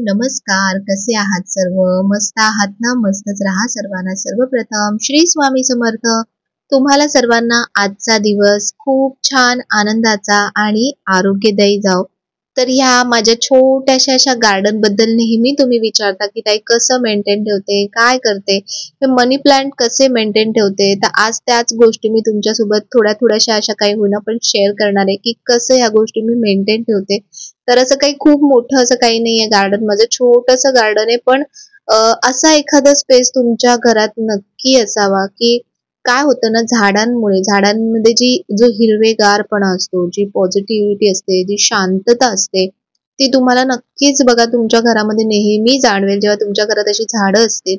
नमस्कार. कसे आहात सर्व? मस्त आहात ना? मस्तच राहा सर्वांना. सर्वप्रथम श्री स्वामी समर्थ. तुम्हाला सर्वांना आजचा दिवस खूप छान आनंदाचा आणि आरोग्यदायी जाओ. तर ह्या माझ्या छोट्याशा अशा गार्डन बद्दल नेहमी तुम्ही विचारता की ताई कसं मेंटेन ठेवते, काय करते, हे मनी प्लांट कसे मेंटेन ठेवते. तर आज त्याच गोष्टी मी तुमच्यासोबत थोड्याशा अशा काही होईना पण शेअर करणार आहे की कसं ह्या गोष्टी मी मेंटेन ठेवते. तर असं काही खूप मोठं असं काही नाहीये गार्डन, माझं छोटंसं गार्डन आहे. पण असा एखादा स्पेस तुमच्या घरात नक्की असावा की काय होतं ना, झाडांमध्ये जो हिरवेगारपणा असतो, जी पॉझिटिव्हिटी असते, जी शांतता असते, ती तुम्हाला नक्कीच बघा तुमच्या घरामध्ये नेहमी जाणवेल जेव्हा तुमच्या घरात अशी झाडं असतील.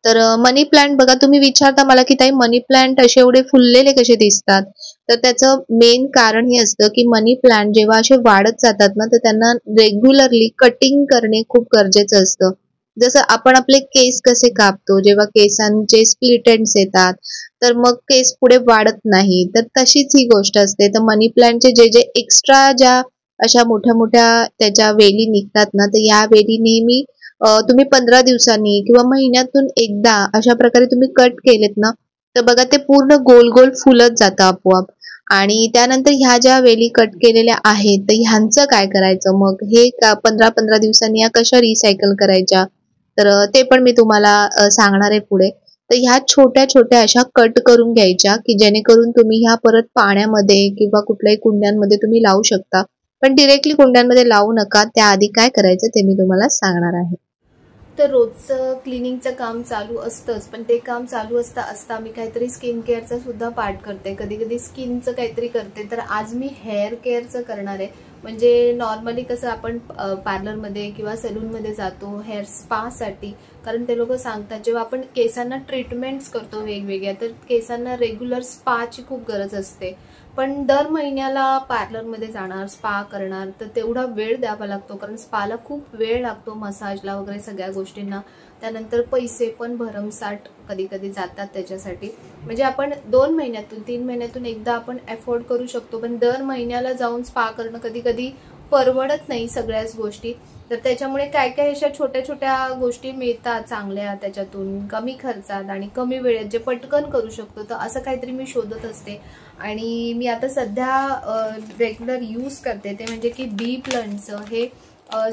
तर मनी प्लांट बघा, तुम्ही विचारता मला की ताई मनी प्लांट असे एवढे फुललेले कसे दिसतात. तर त्याचं मेन कारण हे असतं की मनी प्लांट जेव्हा असे वाढत जातात ना, तर त्यांना रेग्युलरली कटिंग करणे खूप गरजेचं असतं. जसं आपण आपले केस कसे कापतो, जेव्हा केसांचे स्प्लिट एंड्स येतात, तर मग केस पुढे वाढत नाही. तर तशीच ही गोष्ट असते. तर मनी प्लांटचे जे एक्स्ट्रा ज्या अशा मोठ्या त्याच्या वेली निघतात ना, तर या वेली नेहमी तुम्ही 15 दिवसांनी किंवा महिन्यातून एकदा अशा प्रकारे तुम्ही कट केलेत ना, तर बघा ते पूर्ण गोल गोल फुलत जातं आपोआप. आणि त्यानंतर ह्या ज्या वेली कट केलेल्या आहेत, तर ह्यांचं काय करायचं मग? हे 15-15 दिवसांनी या कशा रिसायकल करायच्या? तर ते पण मी तुम्हाला सांगणार आहे पुढे. तर ह्या छोट्या अशा कट करून घ्यायच्या की जेणेकरून तुम्ही ह्या परत पाण्यामध्ये किंवा कुठल्याही कुंड्यांमध्ये तुम्ही लावू शकता. पण डिरेक्टली कुंड्यांमध्ये लावू नका. त्याआधी काय करायचं ते मी तुम्हाला सांगणार आहे. तर रोजचं क्लिनिंगचं काम चालू असतंच, पण ते काम चालू असता मी काहीतरी स्किन केअरचा सुद्धा पार्ट करते, कधी कधी स्किनचं काहीतरी करते. तर आज मी हेअर केअरचं करणार आहे. म्हणजे नॉर्मली कसं आपण पार्लरमध्ये किंवा सलूनमध्ये जातो हेअर स्पासाठी, कारण ते लोक सांगतात जेव्हा आपण केसांना ट्रीटमेंट्स करतो वेगवेगळ्या, तर केसांना रेग्युलर स्पाची खूप गरज असते. पण दर महिन्याला पार्लरमध्ये जाणार, स्पा करणार, तर तेवढा वेळ द्यावा लागतो, कारण स्पाला खूप वेळ लागतो, मसाजला वगैरे सगळ्या गोष्टींना. त्यानंतर पैसे पण भरमसाठ कधी कधी जातात त्याच्यासाठी. म्हणजे आपण 2 महिन्यातून 3 महिन्यातून एकदा आपण अफोर्ड करू शकतो, पण दर महिन्याला जाऊन स्पा करणं कधी कधी परवडत नाही सगळ्याच गोष्टी. तर त्याच्यामुळे काय काय अशा छोट्या गोष्टी मिळतात चांगल्या त्याच्यातून, कमी खर्चात आणि कमी वेळेत, जे पटकन करू शकतो. तर असं काहीतरी मी शोधत असते. आणि मी आता सध्या रेग्युलर यूज करते ते म्हणजे की बी प्लंटचं हे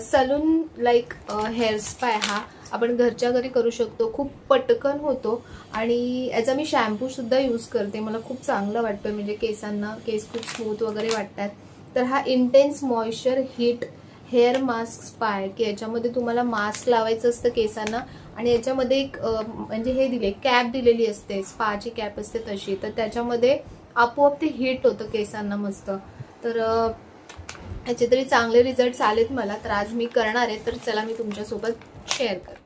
सलून लाईक हेअर स्पा. हा आपण घरच्या घरी करू शकतो, खूप पटकन होतो. आणि याचा मी शॅम्पू सुद्धा यूज करते, मला खूप चांगलं वाटतं. म्हणजे केस खूप स्मूथ वगैरे वाटतात. तर हा intense moisture heat hair mask spa आहे, की याच्यामध्ये तुम्हाला मास्क लावायचं असतं केसांना, आणि याच्यामध्ये एक म्हणजे हे दिले कॅप दिलेली असते, स्पाची कॅप असते तशी. तर त्याच्यामध्ये आपोआप ते हिट होतं केसांना मस्त. तर याचे तरी चांगले रिझल्ट आलेत मला, तर आज मी करणार आहे. तर चला मी तुमच्यासोबत शेअर करते.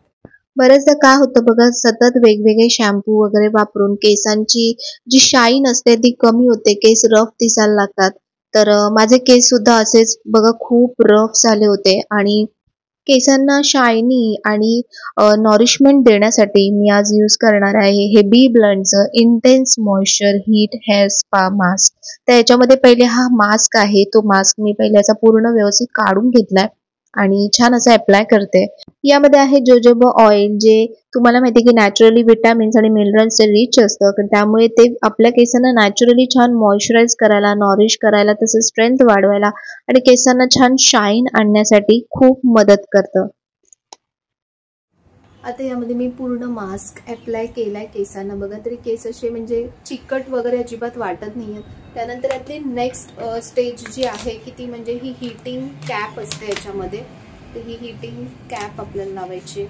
बरेचदा काय होतं बघा, सतत वेगवेगळे शॅम्पू वगैरे वापरून केसांची जी शाईन असते ती कमी होते, केस रफ दिसायला लागतात. तर माझे केस सुद्धा असेच बघा खूप रफ झाले होते. आणि केसांना शायनी आणि नॉरिशमेंट देण्यासाठी मी आज यूज करणार आहे हे बी ब्लंटचं intense moisture heat hair spa mask. तर याच्यामध्ये पहिले हा मास्क आहे, तो मास्क मी पहिले याचा पूर्ण व्यवस्थित काढून घेतलाय आणि छान असं अप्लाय करते. यामध्ये आहे जोजोबा ऑइल, जे तुम्हाला माहिती आहे की नॅचरली विटॅमिन्स आणि मिनरल्सचे रिच असतं, तर त्यामुळे ते आपल्या केसांना नॅचरली छान मॉइश्चराईज करायला, नॉरिश करायला, तसंच स्ट्रेंथ वाढवायला आणि केसांना छान शाईन आणण्यासाठी खूप मदत करतं. आता यामध्ये मी पूर्ण मास्क अप्लाय केलाय केसांना. बघा तरी केस असे म्हणजे चिकट वगैरे अजिबात वाटत नाहीये. त्यानंतर यातली नेक्स्ट स्टेज जी आहे की ती म्हणजे ही हीटिंग कॅप असते याच्यामध्ये. तर ही हीटिंग कॅप आपल्याला लावायची.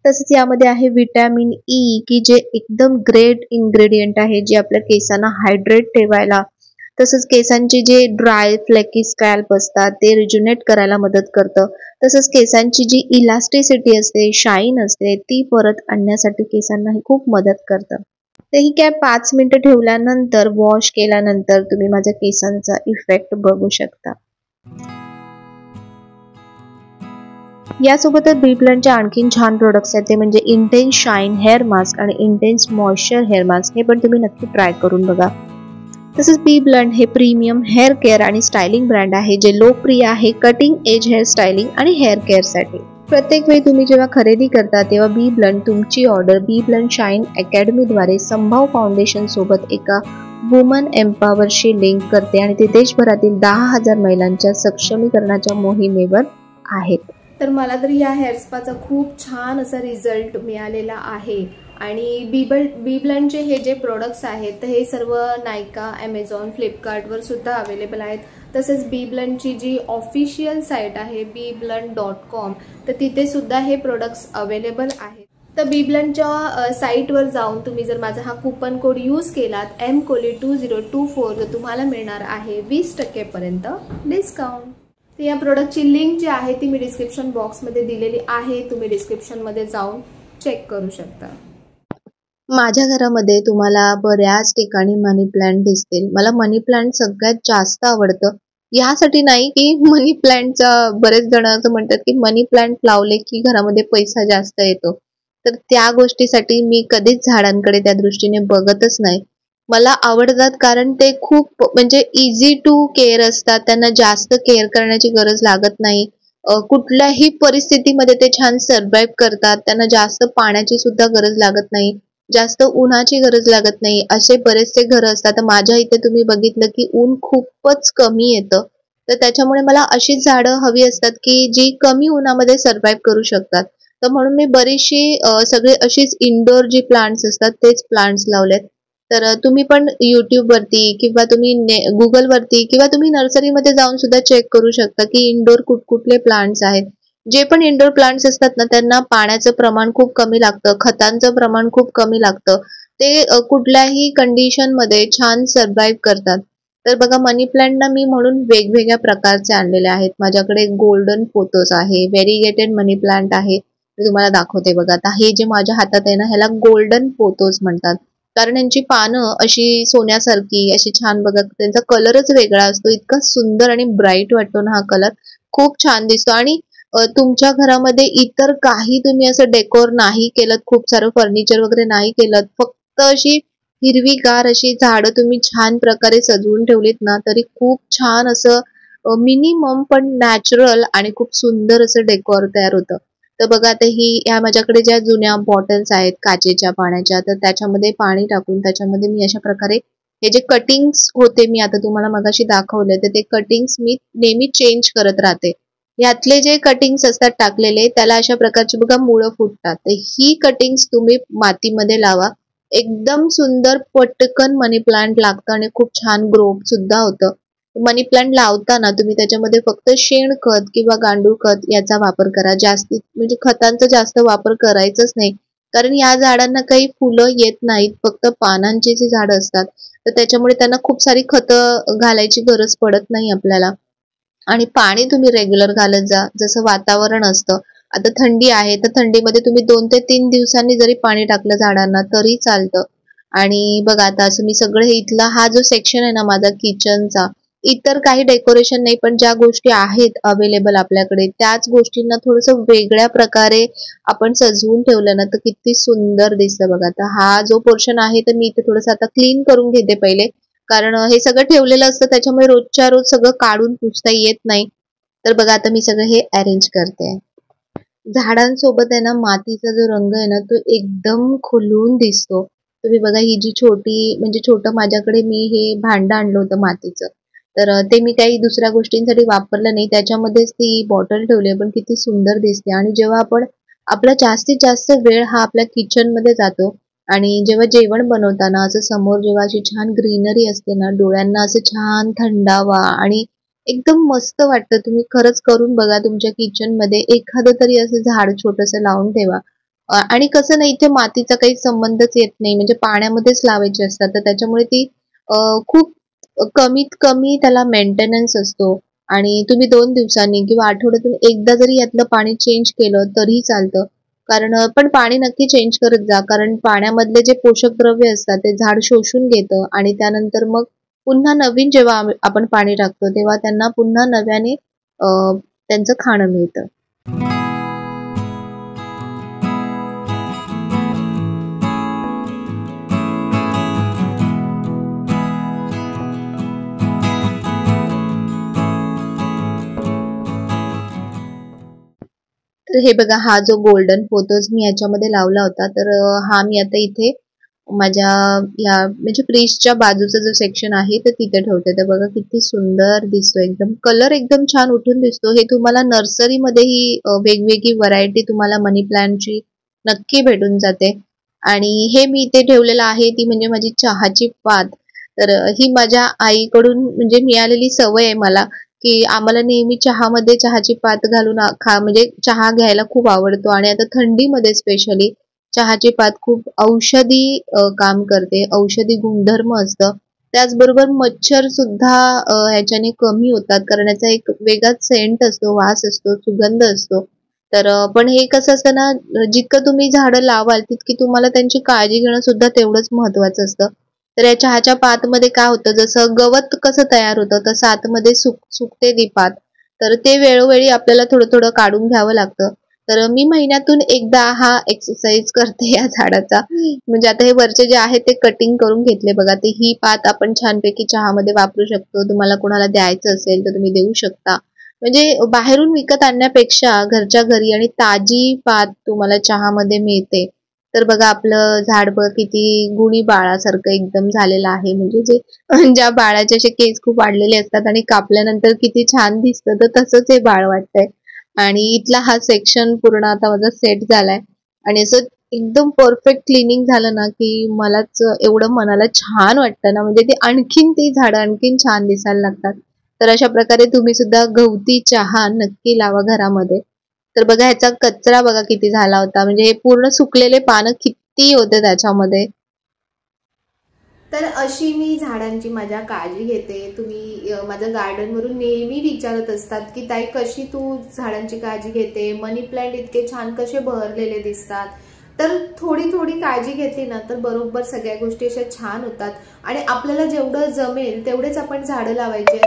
तसंच यामध्ये आहे विटॅमिन ई, की जे एकदम ग्रेट इन्ग्रेडियंट आहे, जे आपल्या केसांना हायड्रेट ठेवायला, तसंच केसांचे जे ड्राय फ्लेकी स्कॅल्प असतात ते रिज्युनेट करायला मदत करतं. तसंच केसांची जी इलास्टिसिटी असते, शाईन असते, ती परत आणण्यासाठी केसांना हे खूप मदत करतं. तर ही कॅप 5 मिनिटं ठेवल्यानंतर वॉश केल्यानंतर तुम्ही माझ्या केसांचा इफेक्ट बघू शकता. यासोबतच बी प्लंटचे आणखीन छान प्रोडक्ट्स आहेत, ते म्हणजे इंटेन्स शाईन हेअर मास्क आणि इंटेन्स मॉइश्चर हेअर मास्क. हे पण तुम्ही नक्की ट्राय करून बघा. तसंच बी ब्लंट हे प्रीमियम हेअर केअर आणि स्टायलिंग ब्रँड आहे, जे लोकप्रिय आहे कटिंग एज हेअर स्टायलिंग आणि हेअर केअरसाठी. प्रत्येक वेळी तुम्ही जेव्हा खरेदी करता तेव्हा बी ब्लंट तुमची ऑर्डर बी ब्लंट शाईन अकॅडमीद्वारे संभाव फाउंडेशन सोबत एका वुमन एम्पॉवरशी लिंक करते आणि ते देशभरातील 10,000 महिलांच्या सक्षमीकरणाच्या मोहिमेवर आहेत. तर मला तर या हेअर स्पाचा खूप छान असा रिझल्ट मिळालेला आहे. आणि बी ब्लंटचे हे जे प्रोडक्ट्स आहेत तर हे सर्व नायका, ॲमेझॉन, फ्लिपकार्टवर सुद्धा अवेलेबल आहेत. तसेच बी ब्लंटची जी ऑफिशियल साईट आहे bblunt.com तर तिथे सुद्धा हे प्रोडक्ट्स अवेलेबल आहेत. तर बी ब्लंटच्या साईटवर जाऊन तुम्ही जर माझा हा कुपन कोड यूज केलात mkoli2024 तर तुम्हाला मिळणार आहे 20% पर्यंत डिस्काउंट. तर या प्रोडक्टची लिंक जी आहे ती मी डिस्क्रिप्शन बॉक्समध्ये दिलेली आहे, तुम्ही डिस्क्रिप्शनमध्ये जाऊन चेक करू शकता. माझ्या घरामध्ये तुम्हाला बऱ्याच ठिकाणी मनी प्लांट दिसतील. मला मनी प्लांट सगळ्यात जास्त आवडतं. यासाठी नाही की मनी प्लांटचा बरेच जण असं म्हणतात की मनी प्लांट लावले की घरामध्ये पैसा जास्त येतो, तर त्या गोष्टीसाठी मी कधीच झाडांकडे त्या दृष्टीने बघतच नाही. मला आवडतात कारण ते खूप म्हणजे इझी टू केअर असतात. त्यांना जास्त केअर करण्याची गरज लागत नाही. कुठल्याही परिस्थितीमध्ये ते छान सर्व्हाइव्ह करतात. त्यांना जास्त पाण्याची सुद्धा गरज लागत नाही, जास्त उन्हाची गरज लागत नाही. असे बरेचसे घर असतात. तर माझ्या इथे तुम्ही बघितलं की ऊन खूपच कमी येतं, तर त्याच्यामुळे मला अशीच झाडं हवी असतात की जी कमी उन्हामध्ये सर्व्हाइव्ह करू शकतात. तर म्हणून मी बरीचशी सगळी अशीच इंडोर जी प्लांट्स असतात तेच प्लांट्स लावलेत. तर तुम्ही पण YouTube वरती किंवा तुम्ही Google वरती किंवा तुम्ही नर्सरीमध्ये जाऊन सुद्धा चेक करू शकता की इंडोर कुठले प्लांट्स आहेत. जे पण इंडोर प्लांट्स असतात ना त्यांना पाण्याचं प्रमाण खूप कमी लागतं, खतांचं प्रमाण खूप कमी लागतं. ते कुठल्याही कंडिशनमध्ये छान सर्व्हाइव्ह करतात. तर बघा मनी प्लांटना मी म्हणून वेगवेगळ्या प्रकारचे आणलेले आहेत. माझ्याकडे गोल्डन पोथोस आहे, व्हेरिगेटेड मनी प्लांट आहे. मी तुम्हाला दाखवते बघा. आता हे जे माझ्या हातात आहे ना ह्याला गोल्डन पोथोस म्हणतात, कारण यांची पानं अशी सोन्यासारखी अशी छान बघा, त्यांचा कलरच वेगळा असतो. इतका सुंदर आणि ब्राईट वाटतो ना हा कलर, खूप छान दिसतो. आणि तुमच्या घरामध्ये इतर काही तुम्ही असं डेकोर नाही केलं, खूप सारं फर्निचर वगैरे नाही केलं, फक्त अशी हिरवीगार अशी झाडं तुम्ही छान प्रकारे सजवून ठेवलीत ना तरी खूप छान असं मिनिमम पण नॅचरल आणि खूप सुंदर असं डेकोर तयार होतं. तर बघा आता ह्या माझ्याकडे ज्या जुन्या बॉटल्स आहेत काचेच्या पाण्याच्या, तर त्याच्यामध्ये पाणी टाकून त्याच्यामध्ये मी अशा प्रकारे हे जे कटिंग्स होते मी आता तुम्हाला मगाशी दाखवले, तर ते कटिंग्स मी नेहमी चेंज करत राहते. यातले जे कटिंग्स असतात टाकलेले त्याला अशा प्रकारची बघा मुळं फुटतात. तर ही कटिंग्स तुम्ही मातीमध्ये लावा, एकदम सुंदर पटकन मनी प्लांट लागतं आणि खूप छान ग्रो सुद्धा होतं. मनी प्लांट लावताना तुम्ही त्याच्यामध्ये फक्त शेणखत किंवा गांडूळ खत याचा वापर करा. जास्तीत म्हणजे खतांचा जास्त वापर करायचाच नाही, कारण या झाडांना काही फुलं येत नाहीत, फक्त पानांची जी झाडं असतात तर त्याच्यामुळे त्यांना खूप सारी खतं घालायची गरज पडत नाही आपल्याला. आणि पाणी तुम्ही रेग्युलर घालत जा, जसं वातावरण असतं. आता थंडी आहे तर थंडीमध्ये तुम्ही 2 ते 3 दिवसांनी जरी पाणी टाकलं झाडांना तरी चालतं. आणि बघा आता असं मी सगळं हे इथला हा जो सेक्शन आहे ना माझा किचनचा, इतर काही डेकोरेशन नाही, पण ज्या गोष्टी आहेत अवेलेबल आपल्याकडे त्याच गोष्टींना थोडंसं वेगळ्या प्रकारे आपण सजवून ठेवलं ना तर किती सुंदर दिसतं बघा. आता हा जो पोर्शन आहे तर मी इथे थोडंसं आता क्लीन करून घेते पहिले, कारण हे सगळं ठेवलेलं असतं त्याच्यामुळे रोजच्या रोज सगळं काढून पुसता येत नाही. तर बघा आता मी सगळं हे अरेंज करते. झाडांसोबत आहे ना मातीचा जो रंग आहे ना तो एकदम खुलून दिसतो. तुम्ही बघा ही जी म्हणजे छोटं माझ्याकडे मी हे भांडं आणलं होतं मातीचं, तर ते मी काही दुसऱ्या गोष्टींसाठी वापरलं नाही, त्याच्यामध्येच ती बॉटल ठेवली, पण किती सुंदर दिसते. आणि जेव्हा आपण आपला जास्तीत जास्त वेळ हा आपल्या किचन मध्ये जातो आणि जेव्हा जेवण बनवताना असं समोर जेव्हा अशी छान ग्रीनरी असते ना, डोळ्यांना असं छान थंडावा आणि एकदम मस्त वाटतं. तुम्ही खरंच करून बघा, तुमच्या किचन मध्ये एखादं तरी असं झाड छोटंसं लावून ठेवा. आणि कसं नाही, इथे मातीचा काही संबंधच येत नाही, म्हणजे पाण्यामध्येच लावायचे असतात, तर त्याच्यामुळे ती खूप कमीत कमी त्याला मेंटेनन्स असतो. आणि तुम्ही 2 दिवसांनी किंवा आठवड्यातून एकदा जरी यातलं पाणी चेंज केलं तरी चालतं. कारण पण पाणी नक्की चेंज करत जा, कारण पाण्यामधले जे पोषक द्रव्य असतात ते झाड शोषून घेतं आणि त्यानंतर मग पुन्हा नवीन जेव्हा आपण पाणी टाकतो तेव्हा त्यांना पुन्हा नव्याने त्यांचं खाणं मिळतं. तर हे बघा, हा जो गोल्डन फोटोज मी याच्यामध्ये लावला होता, तर हा मी आता इथे माझ्या या म्हणजे फ्रीजच्या बाजूचा जो सेक्शन आहे तर तिथे ठेवते. तर बघा किती सुंदर दिसतो, एकदम कलर एकदम छान उठून दिसतो. हे तुम्हाला नर्सरीमध्येही वेगवेगळी व्हरायटी तुम्हाला मनी प्लांटची नक्की भेटून जाते. आणि हे मी इथे ठेवलेलं आहे ती म्हणजे माझी चहाची पात. तर ही माझ्या आईकडून म्हणजे मिळालेली सवय आहे मला, की आम्हाला नेहमी चहामध्ये चहाची पात घालून म्हणजे चहा घ्यायला खूप आवडतो. आणि आता थंडीमध्ये स्पेशली चहाची पात खूप औषधी काम करते, औषधी गुणधर्म असतं. त्याचबरोबर मच्छर सुद्धा ह्याच्याने कमी होतात, कारण याचा एक वेगळाच सेंट असतो, वास असतो, सुगंध असतो. तर पण हे कसं असतं ना, जितकं तुम्ही झाडं लावाल तितकी तुम्हाला त्यांची काळजी घेणं सुद्धा तेवढंच महत्वाचं असतं. तर या चहाच्या पातमध्ये काय होतं, जसं गवत कसं तयार होतं तसं आतमध्ये सुकते ती पात. तर ते वेळोवेळी आपल्याला थोडं थोडं काढून घ्यावं लागतं. तर मी महिन्यातून एकदा हा एक्सरसाइज करते या झाडाचा. म्हणजे आता हे वरचे जे आहे ते कटिंग करून घेतले बघा. ते ही पात आपण छानपैकी चहामध्ये वापरू शकतो. तुम्हाला कोणाला द्यायचं असेल तर तुम्ही देऊ शकता. म्हणजे बाहेरून विकत आणण्यापेक्षा घरच्या घरी आणि ताजी पात तुम्हाला चहामध्ये मिळते. तर बघा आपलं झाड बघ किती गुणी बाळासारखं एकदम झालेलं आहे. म्हणजे जे ज्या बाळाचे असे केस खूप वाढलेले असतात आणि कापल्यानंतर किती छान दिसतं, तर तसंच हे बाळ वाटतंय. आणि इथला हा सेक्शन पूर्ण आता माझा सेट झालाय. आणि असं एकदम परफेक्ट क्लिनिंग झालं ना, की मलाच एवढं मनाला छान वाटतं ना, म्हणजे ते आणखीन ती झाडं आणखीन छान दिसायला लागतात. तर अशा प्रकारे तुम्ही सुद्धा गवती चहा नक्की लावा घरामध्ये. तर बघा ह्याचा कचरा बघा किती झाला होता, म्हणजे हे पूर्ण सुकलेले पानं किती होते त्याच्यामध्ये. तर अशी मी झाडांची माझ्या काळजी घेते. तुम्ही माझ्या गार्डनवरून नेहमी विचारत असतात की ताई कशी तू झाडांची काळजी घेते, मनी प्लांट इतके छान कसे बहरलेले दिसतात. तर थोडी थोडी काळजी घेतली ना तर बरोबर सगळ्या गोष्टी अशा छान होतात. आणि आपल्याला जेवढं जमेल तेवढेच आपण झाडं लावायचे.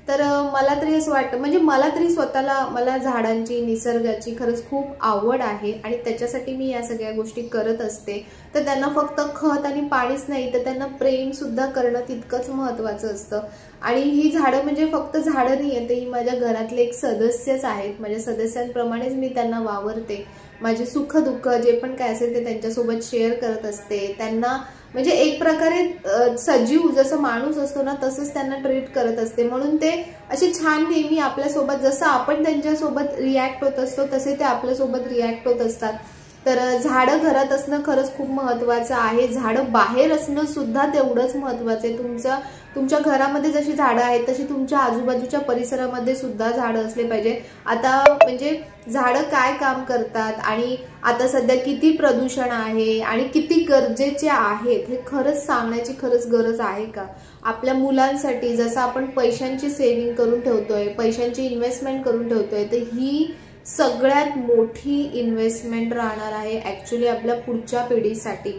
तर मला तरी असं वाटतं, म्हणजे मला तरी स्वतःला मला झाडांची निसर्गाची खरंच खूप आवड आहे आणि त्याच्यासाठी मी या सगळ्या गोष्टी करत असते. तर त्यांना फक्त खत आणि पाणीच नाही तर त्यांना प्रेम सुद्धा करणं तितकंच महत्वाचं असतं. आणि ही झाडं म्हणजे फक्त झाडं नाही आहेत, ही माझ्या घरातले एक सदस्यच आहेत. माझ्या सदस्यांप्रमाणेच मी त्यांना वावरते. माझे सुख दुःख जे पण काय असेल ते त्यांच्यासोबत शेअर करत असते. त्यांना म्हणजे एक प्रकारे सजीव जसं माणूस असतो ना तसंच त्यांना ट्रीट करत असते. म्हणून ते असे छान नेहमी आपल्यासोबत, जसं आपण त्यांच्यासोबत रिॲक्ट होत असतो तसे ते आपल्यासोबत रिॲक्ट होत असतात. तर झाडं घरात असणं खरंच खूप महत्वाचं आहे. झाडं बाहेर असणं सुद्धा तेवढंच महत्वाचं आहे. तुमच्या घरामध्ये जशी झाडं आहेत तशी तुमच्या आजूबाजूच्या परिसरामध्ये सुद्धा झाडं असले पाहिजे. आता म्हणजे झाडं काय काम करतात आणि आता सध्या किती प्रदूषण आहे आणि किती गरजेचे आहेत हे खरंच सांगण्याची खरंच गरज आहे का? आपल्या मुलांसाठी जसं आपण पैशांची सेव्हिंग करून ठेवतोय, पैशांची इन्व्हेस्टमेंट करून ठेवतोय, तर ही सगळ्यात मोठी इन्व्हेस्टमेंट राहणार आहे ऍक्च्युली आपल्या पुढच्या पिढीसाठी.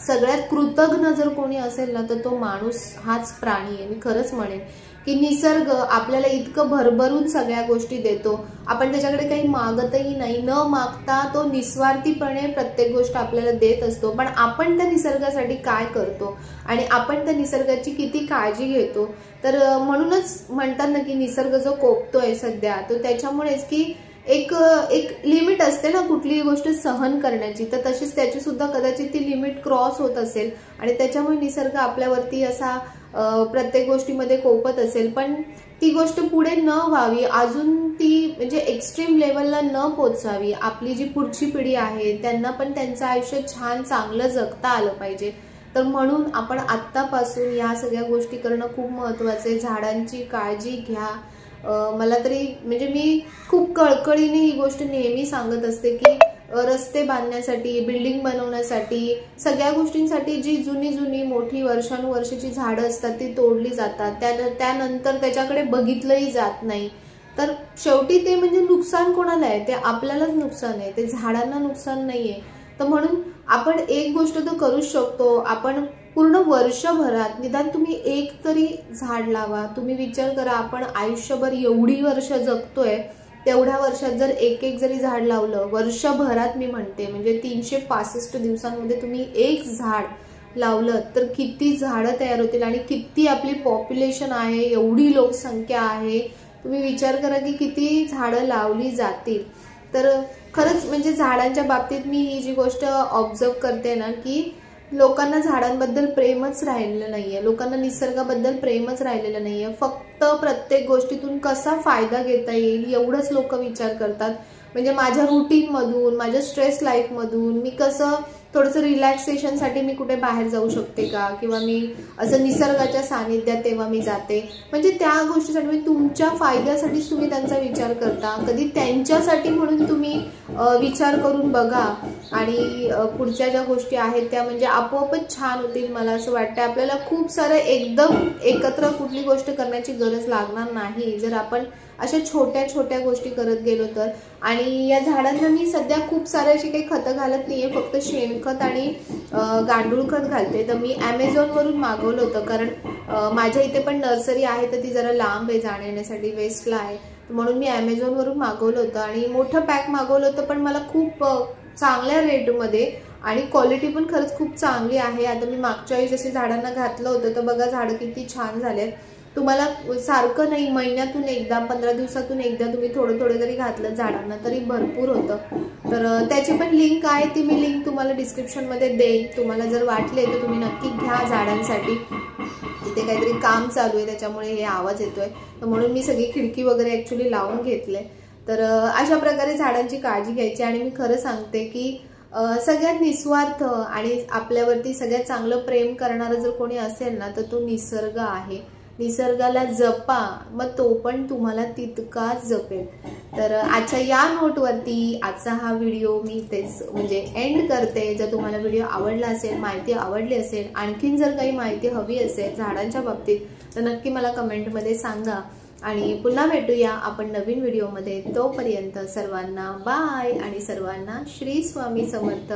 सगळ्यात कृतज्ञ जर कोणी असेल ना तर तो माणूस हाच प्राणी आहे. मी खरंच म्हणेन की निसर्ग आपल्याला इतकं भरभरून सगळ्या गोष्टी देतो, आपण त्याच्याकडे काही मागतही नाही. न मागता तो निस्वार्थीपणे प्रत्येक गोष्ट आपल्याला देत असतो. पण आपण त्या निसर्गासाठी काय करतो आणि आपण त्या निसर्गाची किती काळजी घेतो. तर म्हणूनच म्हणतात ना की निसर्ग जो कोपतोय सध्या तो त्याच्यामुळेच की एक एक लिमिट असते ना कुठलीही गोष्ट सहन करण्याची, तर तशीच त्याची सुद्धा कदाचित ती लिमिट क्रॉस होत असेल आणि त्याच्यामुळे निसर्ग आपल्यावरती असा प्रत्येक गोष्टीमध्ये कोपत असेल. पण ती गोष्ट पुढे न व्हावी, अजून ती म्हणजे एक्स्ट्रीम लेवलला न पोचावी, आपली जी पुढची पिढी आहे त्यांना पण त्यांचं आयुष्य छान चांगलं जगता आलं पाहिजे. तर म्हणून आपण आत्तापासून या सगळ्या गोष्टी करणं खूप महत्वाचं आहे. झाडांची काळजी घ्या. मला तरी म्हणजे मी खूप कळकळीने ही गोष्ट नेहमी सांगत असते की रस्ते बांधण्यासाठी, बिल्डिंग बनवण्यासाठी, सगळ्या गोष्टींसाठी जी जुनी मोठी वर्षानुवर्षाची झाडं असतात ती तोडली जातात. त्यानंतर त्याच्याकडे बघितलंही जात नाही. तर शेवटी ते म्हणजे नुकसान कोणाला आहे? ते आपल्यालाच नुकसान आहे, ते झाडांना नुकसान नाहीये. तर म्हणून आपण एक गोष्ट तर करूच शकतो. आपण पूर्ण वर्षभरात निदान तुम्ही एक तरी झाड लावा. तुम्ही विचार करा, आपण आयुष्यभर एवढी वर्ष जगतोय, तेवढ्या वर्षात जर एक जरी झाड लावलं वर्षभरात, मी म्हणते म्हणजे 365 दिवसांमध्ये तुम्ही एक झाड लावलं तर किती झाडं तयार होतील आणि किती आपली पॉप्युलेशन आहे, एवढी लोकसंख्या आहे. तुम्ही विचार करा की किती झाडं लावली जातील. तर खरंच म्हणजे झाडांच्या बाबतीत मी ही जी गोष्ट ऑब्झर्व करते ना, की लोकांना झाडांबद्दल प्रेमच राहिलेलं नाहीये, लोकांना निसर्गाबद्दल प्रेमच राहिलेलं नाहीये. फक्त प्रत्येक गोष्टीतून कसा फायदा घेता येईल एवढंच लोक विचार करतात. म्हणजे माझ्या रुटीनमधून, माझ्या स्ट्रेस लाईफमधून मी कसं थोडंसं रिलॅक्सेशनसाठी मी कुठे बाहेर जाऊ शकते का, किंवा मी असं निसर्गाच्या सानिध्यात तेव्हा मी जाते. म्हणजे त्या गोष्टीसाठी म्हणजे तुमच्या फायद्यासाठीच तुम्ही त्यांचा विचार करता, कधी त्यांच्यासाठी म्हणून तुम्ही विचार करून बघा. आणि पुढच्या ज्या गोष्टी आहेत त्या म्हणजे आपोआपच छान होतील. मला असं वाटतं आपल्याला खूप सारं एकदम एकत्र कुठली गोष्ट करण्याची गरज लागणार नाही, जर आपण अशा छोट्या छोट्या गोष्टी करत गेलो तर. आणि या झाडांना मी सध्या खूप सारे अशी काही खतं घालत नाहीये, फक्त शेणखत आणि गांडूळ खत घालते. तर मी ॲमेझॉनवरून मागवलं होतं, कारण माझ्या इथे पण नर्सरी आहे तर ती जरा लांब आहे, जाण्या येण्यासाठी वेस्टला आहे, म्हणून मी ॲमेझॉनवरून मागवलं होतं. आणि मोठं पॅक मागवलं होतं, पण मला खूप चांगल्या रेटमध्ये आणि क्वालिटी पण खरंच खूप चांगली आहे. आता मी मागच्या वेळी जसे झाडांना घातलं होतं तर बघा झाडं किती छान झालेत. तुम्हाला सारखं नाही, महिन्यातून एकदा, 15 दिवसातून एकदा तुम्ही थोडं थोडं जरी घातलं झाडांना तरी भरपूर होतं. तर त्याची पण लिंक आहे, ती मी लिंक तुम्हाला डिस्क्रिप्शनमध्ये देईन. तुम्हाला जर वाटले तर तुम्ही नक्की घ्या झाडांसाठी. तिथे काहीतरी काम चालू आहे त्याच्यामुळे हे आवाज येतोय, तर म्हणून मी सगळी खिडकी वगैरे ॲक्च्युली लावून घेतले. तर अशा प्रकारे झाडांची काळजी घ्यायची. आणि मी खरं सांगते की सगळ्यात निस्वार्थ आणि आपल्यावरती सगळ्यात चांगलं प्रेम करणारं जर कोणी असेल ना तर तो निसर्ग आहे. निसर्गाला जपा, मग तो पण तुम्हाला तितकाच जपेल. तर आजच्या या नोटवरती आजचा हा व्हिडिओ मी तेच म्हणजे एंड करते. जर तुम्हाला व्हिडिओ आवडला असेल, माहिती आवडली असेल, आणखीन जर काही माहिती हवी असेल झाडांच्या बाबतीत तर नक्की मला कमेंटमध्ये सांगा. आणि पुन्हा भेटूया आपण नवीन व्हिडिओमध्ये. तोपर्यंत सर्वांना बाय आणि सर्वांना श्री स्वामी समर्थ.